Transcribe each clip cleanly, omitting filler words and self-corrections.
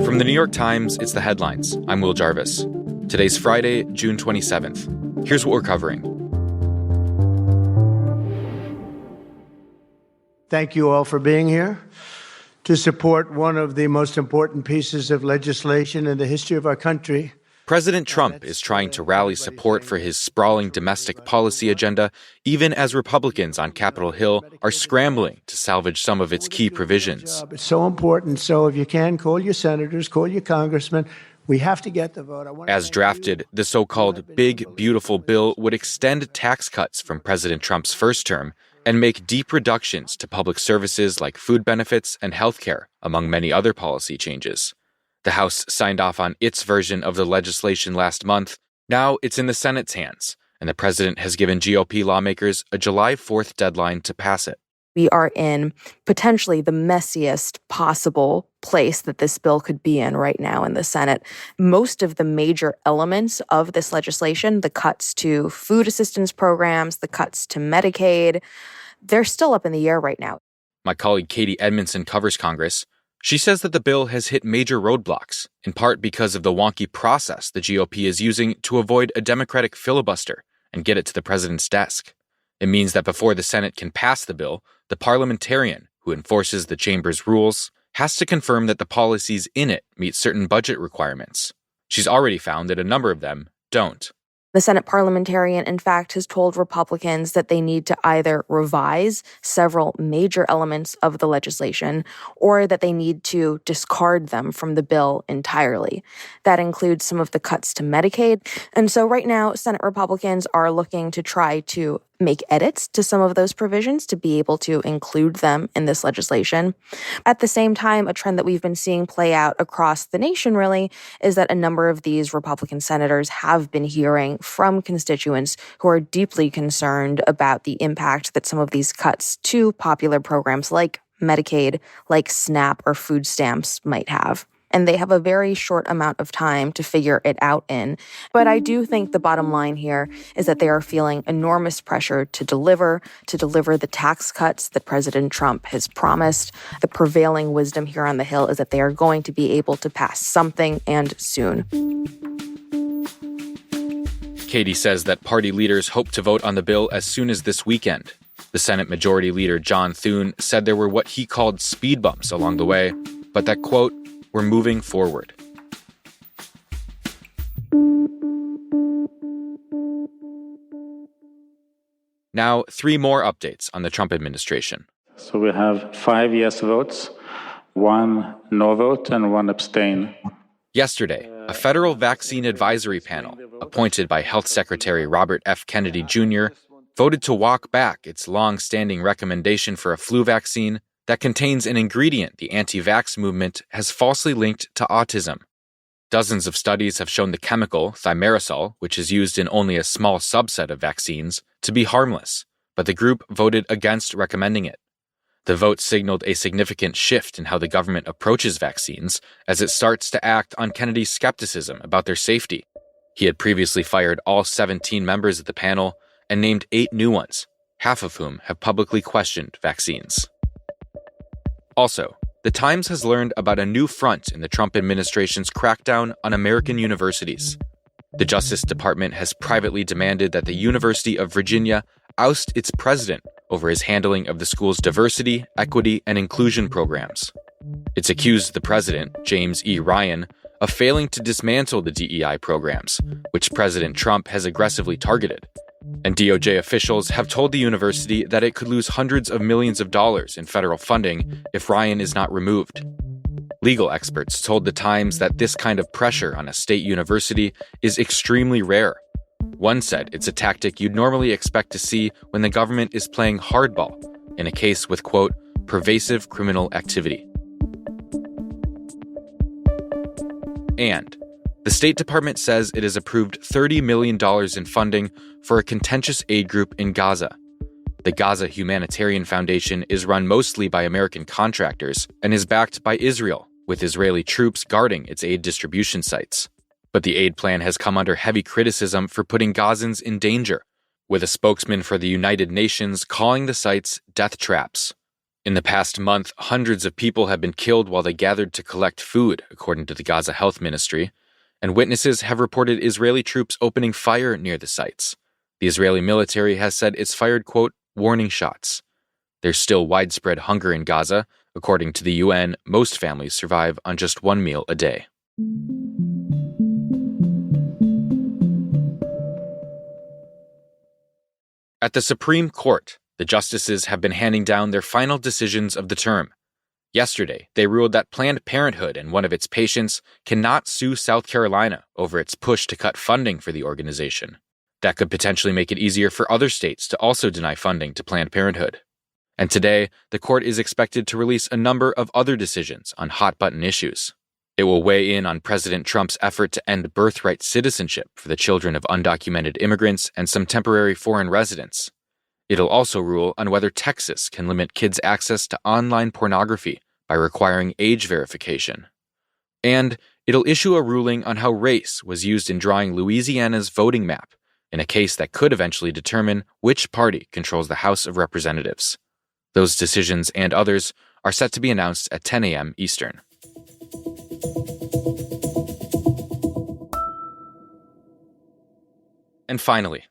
From the New York Times, it's The Headlines. I'm Will Jarvis. Today's Friday, June 27th. Here's what we're covering. Thank you all for being here to support one of the most important pieces of legislation in the history of our country. President Trump is trying to rally support for his sprawling domestic policy agenda, even as Republicans on Capitol Hill are scrambling to salvage some of its key provisions. It's so important. So if you can, call your senators, call your congressmen. We have to get the vote. As drafted, the so-called Big Beautiful Bill would extend tax cuts from President Trump's first term and make deep reductions to public services like food benefits and health care, among many other policy changes. The House signed off on its version of the legislation last month. Now it's in the Senate's hands, and the president has given GOP lawmakers a July 4th deadline to pass it. We are in potentially the messiest possible place that this bill could be in right now in the Senate. Most of the major elements of this legislation, the cuts to food assistance programs, the cuts to Medicaid, they're still up in the air right now. My colleague Katie Edmondson covers Congress. She says that the bill has hit major roadblocks, in part because of the wonky process the GOP is using to avoid a Democratic filibuster and get it to the president's desk. It means that before the Senate can pass the bill, the parliamentarian who enforces the chamber's rules has to confirm that the policies in it meet certain budget requirements. She's already found that a number of them don't. The Senate parliamentarian, in fact, has told Republicans that they need to either revise several major elements of the legislation or that they need to discard them from the bill entirely. That includes some of the cuts to Medicaid. And so right now, Senate Republicans are looking to try to make edits to some of those provisions to be able to include them in this legislation. At the same time, a trend that we've been seeing play out across the nation really is that a number of these Republican senators have been hearing from constituents who are deeply concerned about the impact that some of these cuts to popular programs like Medicaid, like SNAP or food stamps might have. And they have a very short amount of time to figure it out in. But I do think the bottom line here is that they are feeling enormous pressure to deliver the tax cuts that President Trump has promised. The prevailing wisdom here on the Hill is that they are going to be able to pass something, and soon. Katie says that party leaders hope to vote on the bill as soon as this weekend. The Senate Majority Leader John Thune said there were what he called speed bumps along the way, but that, quote, "We're moving forward." Now, 3 more updates on the Trump administration. So we have 5 yes votes, 1 no vote, and 1 abstain. Yesterday, a federal vaccine advisory panel, appointed by Health Secretary Robert F. Kennedy Jr., voted to walk back its long-standing recommendation for a flu vaccine that contains an ingredient the anti-vax movement has falsely linked to autism. Dozens of studies have shown the chemical, thimerosal, which is used in only a small subset of vaccines, to be harmless, but the group voted against recommending it. The vote signaled a significant shift in how the government approaches vaccines as it starts to act on Kennedy's skepticism about their safety. He had previously fired all 17 members of the panel and named 8 new ones, half of whom have publicly questioned vaccines. Also, the Times has learned about a new front in the Trump administration's crackdown on American universities. The Justice Department has privately demanded that the University of Virginia oust its president over his handling of the school's diversity, equity, and inclusion programs. It's accused the president, James E. Ryan, of failing to dismantle the DEI programs, which President Trump has aggressively targeted. And DOJ officials have told the university that it could lose hundreds of millions of dollars in federal funding if Ryan is not removed. Legal experts told The Times that this kind of pressure on a state university is extremely rare. One said it's a tactic you'd normally expect to see when the government is playing hardball in a case with, quote, pervasive criminal activity. And the State Department says it has approved $30 million in funding for a contentious aid group in Gaza. The Gaza Humanitarian Foundation is run mostly by American contractors and is backed by Israel, with Israeli troops guarding its aid distribution sites. But the aid plan has come under heavy criticism for putting Gazans in danger, with a spokesman for the United Nations calling the sites death traps. In the past month, hundreds of people have been killed while they gathered to collect food, according to the Gaza Health Ministry, and witnesses have reported Israeli troops opening fire near the sites. The Israeli military has said it's fired, quote, warning shots. There's still widespread hunger in Gaza. According to the UN, most families survive on just one meal a day. At the Supreme Court, the justices have been handing down their final decisions of the term. Yesterday, they ruled that Planned Parenthood and one of its patients cannot sue South Carolina over its push to cut funding for the organization. That could potentially make it easier for other states to also deny funding to Planned Parenthood. And today, the court is expected to release a number of other decisions on hot-button issues. It will weigh in on President Trump's effort to end birthright citizenship for the children of undocumented immigrants and some temporary foreign residents. It'll also rule on whether Texas can limit kids' access to online pornography by requiring age verification. And it'll issue a ruling on how race was used in drawing Louisiana's voting map in a case that could eventually determine which party controls the House of Representatives. Those decisions and others are set to be announced at 10 a.m. Eastern. And finally,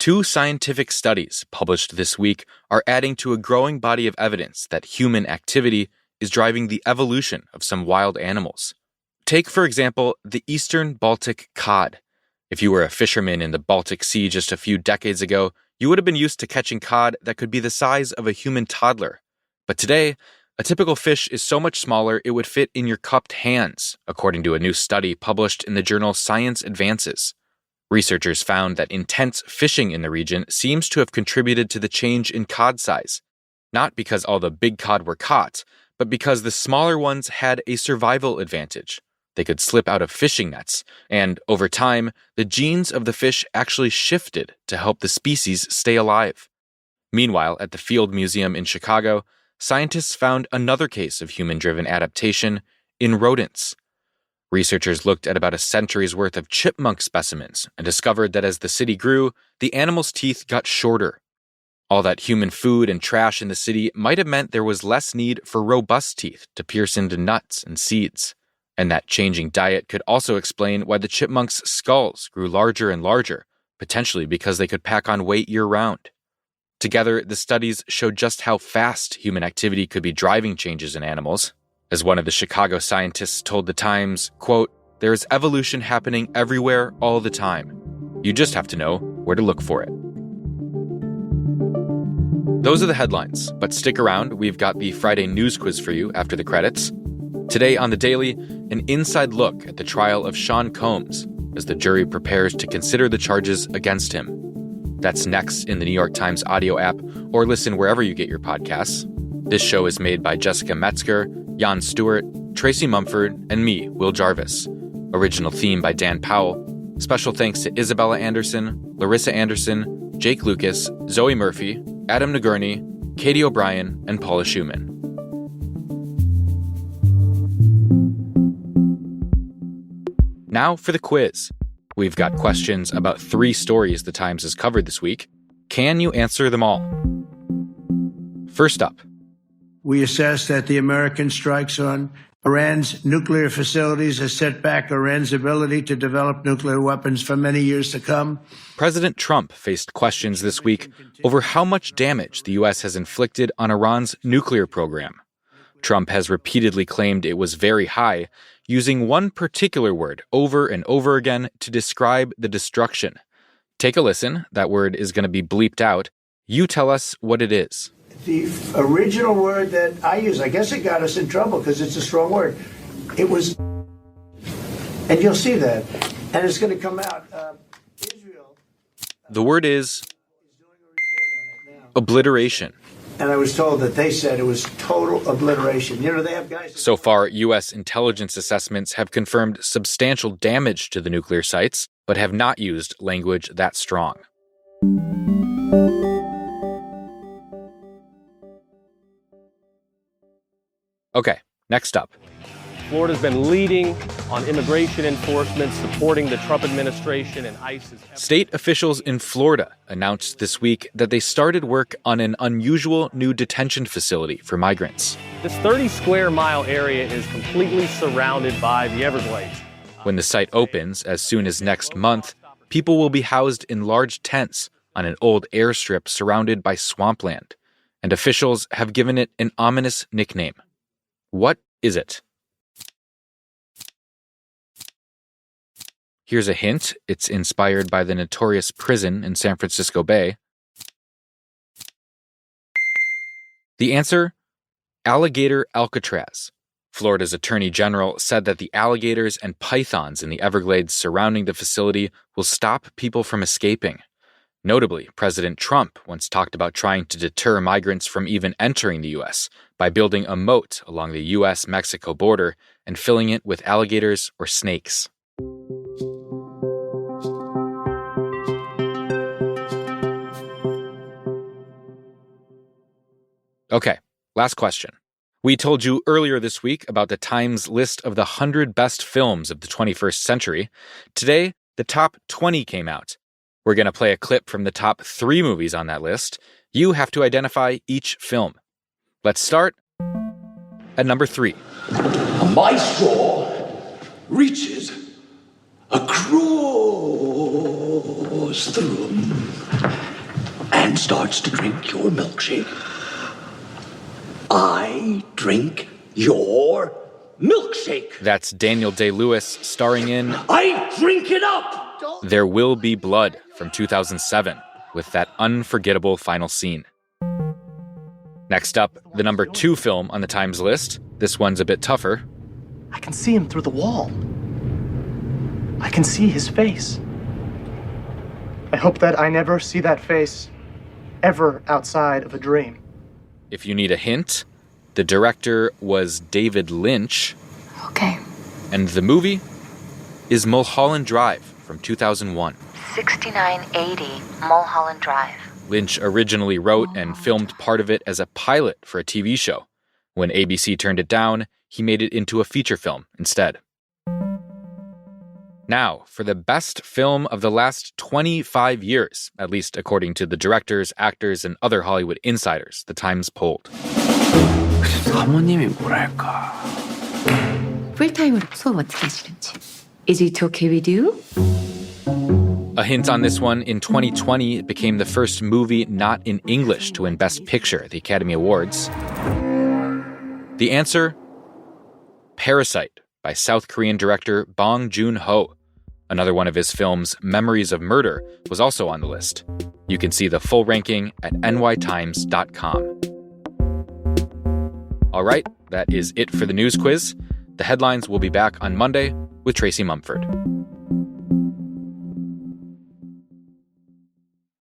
2 scientific studies published this week are adding to a growing body of evidence that human activity is driving the evolution of some wild animals. Take, for example, the eastern Baltic cod. If you were a fisherman in the Baltic Sea just a few decades ago, you would have been used to catching cod that could be the size of a human toddler. But today, a typical fish is so much smaller it would fit in your cupped hands, according to a new study published in the journal Science Advances. Researchers found that intense fishing in the region seems to have contributed to the change in cod size, not because all the big cod were caught, but because the smaller ones had a survival advantage. They could slip out of fishing nets, and over time, the genes of the fish actually shifted to help the species stay alive. Meanwhile, at the Field Museum in Chicago, scientists found another case of human-driven adaptation in rodents. Researchers looked at about a century's worth of chipmunk specimens and discovered that as the city grew, the animals' teeth got shorter. All that human food and trash in the city might have meant there was less need for robust teeth to pierce into nuts and seeds. And that changing diet could also explain why the chipmunks' skulls grew larger and larger, potentially because they could pack on weight year-round. Together, the studies showed just how fast human activity could be driving changes in animals. As one of the Chicago scientists told The Times, quote, "There is evolution happening everywhere all the time. You just have to know where to look for it." Those are the headlines, but stick around. We've got the Friday news quiz for you after the credits. Today on The Daily, an inside look at the trial of Sean Combs as the jury prepares to consider the charges against him. That's next in the New York Times audio app, or listen wherever you get your podcasts. This show is made by Jessica Metzger, Jan Stewart, Tracy Mumford, and me, Will Jarvis. Original theme by Dan Powell. Special thanks to Isabella Anderson, Larissa Anderson, Jake Lucas, Zoe Murphy, Adam Nagurney, Katie O'Brien, and Paula Schumann. Now for the quiz. We've got questions about 3 stories the Times has covered this week. Can you answer them all? First up. We assess that the American strikes on Iran's nuclear facilities has set back Iran's ability to develop nuclear weapons for many years to come. President Trump faced questions this week over how much damage the U.S. has inflicted on Iran's nuclear program. Trump has repeatedly claimed it was very high, using one particular word over and over again to describe the destruction. Take a listen. That word is going to be bleeped out. You tell us what it is. The original word that I use, I guess it got us in trouble because it's a strong word. It was, and you'll see that, and it's going to come out. Israel. The word is obliteration. And I was told that they said it was total obliteration. You know, they have guys. So far, U.S. intelligence assessments have confirmed substantial damage to the nuclear sites, but have not used language that strong. Okay, next up. Florida's been leading on immigration enforcement, supporting the Trump administration and ICE's... State officials in Florida announced this week that they started work on an unusual new detention facility for migrants. This 30-square-mile area is completely surrounded by the Everglades. When the site opens as soon as next month, people will be housed in large tents on an old airstrip surrounded by swampland, and officials have given it an ominous nickname. What is it? Here's a hint. It's inspired by the notorious prison in San Francisco Bay. The answer? Alligator Alcatraz. Florida's Attorney General said that the alligators and pythons in the Everglades surrounding the facility will stop people from escaping. Notably, President Trump once talked about trying to deter migrants from even entering the U.S. by building a moat along the U.S.-Mexico border and filling it with alligators or snakes. Okay, last question. We told you earlier this week about the Times list of the 100 best films of the 21st century. Today, the top 20 came out. We're going to play a clip from the top 3 movies on that list. You have to identify each film. Let's start at number 3. My straw reaches across the room and starts to drink your milkshake. I drink your milkshake. That's Daniel Day-Lewis starring in I drink it up. There Will Be Blood from 2007 with that unforgettable final scene. Next up, the number 2 film on the Times list. This one's a bit tougher. I can see him through the wall. I can see his face. I hope that I never see that face ever outside of a dream. If you need a hint, the director was David Lynch. Okay. And the movie is Mulholland Drive from 2001. 6980 Mulholland Drive. Lynch originally wrote and filmed part of it as a pilot for a TV show. When ABC turned it down, he made it into a feature film instead. Now, for the best film of the last 25 years, at least according to the directors, actors, and other Hollywood insiders the Times polled. 사모님이 뭐랄까. 풀타임으로 수업 어떻게 하시는지. Is it okay with you? A hint on this one, in 2020, it became the first movie not in English to win Best Picture at the Academy Awards. The answer? Parasite by South Korean director Bong Joon-ho. Another one of his films, Memories of Murder, was also on the list. You can see the full ranking at nytimes.com. All right, that is it for the news quiz. The headlines will be back on Monday with Tracy Mumford.